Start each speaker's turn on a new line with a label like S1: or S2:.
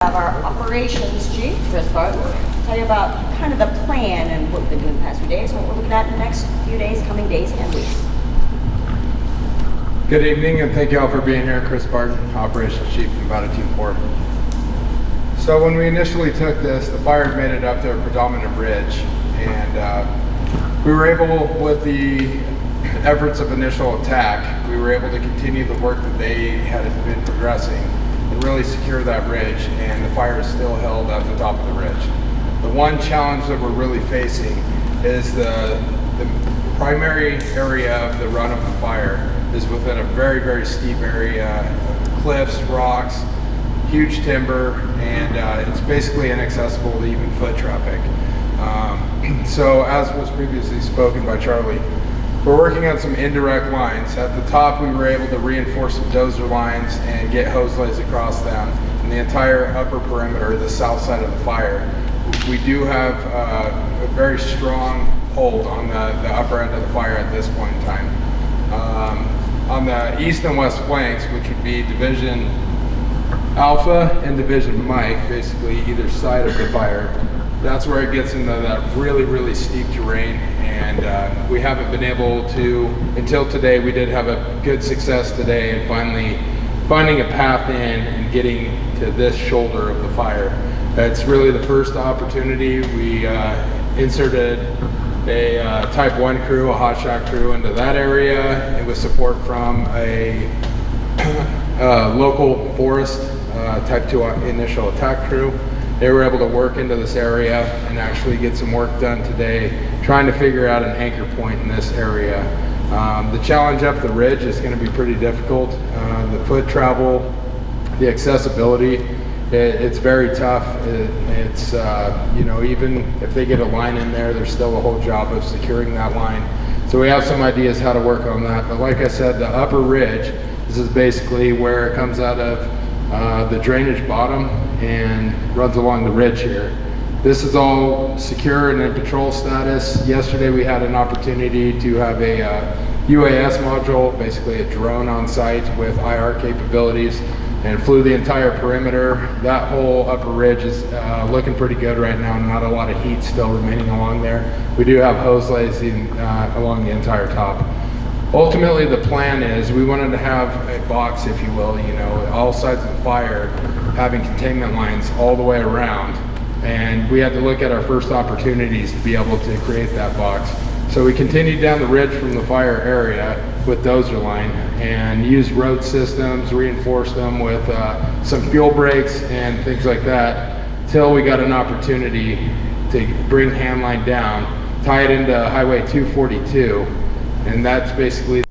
S1: Have our operations chief, Chris Barton, tell you about kind of the plan and what we've been doing the past few days and what we're looking at in the next few days, coming days and weeks.
S2: Good evening, and thank you all for being here. Chris Barton, Operations Chief from Battle Team 4. So when we initially took this, the fire had made it up to a predominant ridge, and we were able, with the efforts of initial attack, we were able to continue the work that they had been progressing and really secure that ridge, and the fire is still held at the top of the ridge. The one challenge that we're really facing is the primary area of the run of the fire is within a very, very steep area, cliffs, rocks, huge timber, and it's basically inaccessible to even foot traffic. So as was previously spoken by Charlie, we're working on some indirect lines. At the top, we were able to reinforce some dozer lines and get hose lays across them. And the entire upper perimeter, the south side of the fire, we do have a very strong hold on the upper end of the fire at this point in time. On the east and west flanks, which would be Division Alpha and Division Mike, basically either side of the fire, that's where it gets into that really, really steep terrain, and we haven't been able to, until today, we did have a good success today in finally finding a path in and getting to this shoulder of the fire. It's really the first opportunity. We inserted a Type 1 crew, a hotshot crew into that area, and with support from a local forest Type 2 initial attack crew. They were able to work into this area and actually get some work done today, trying to figure out an anchor point in this area. The challenge up the ridge is going to be pretty difficult. The foot travel, the accessibility, it's very tough. It's you know, even if they get a line in there, there's still a whole job of securing that line. So we have some ideas how to work on that. But like I said, the upper ridge, this is basically where it comes out of the drainage bottom and runs along the ridge here. This is all secure and in patrol status. Yesterday we had an opportunity to have a UAS module, basically a drone on site with IR capabilities, and flew the entire perimeter. That whole upper ridge is looking pretty good right now. Not a lot of heat still remaining along there. We do have hose lays along the entire top. Ultimately, the plan is we wanted to have a box, if you will, you know, all sides of the fire, having containment lines all the way around. And we had to look at our first opportunities to be able to create that box. So we continued down the ridge from the fire area with dozer line and used road systems, reinforced them with some fuel breaks and things like that, till we got an opportunity to bring handline down, tie it into Highway 242, and that's basically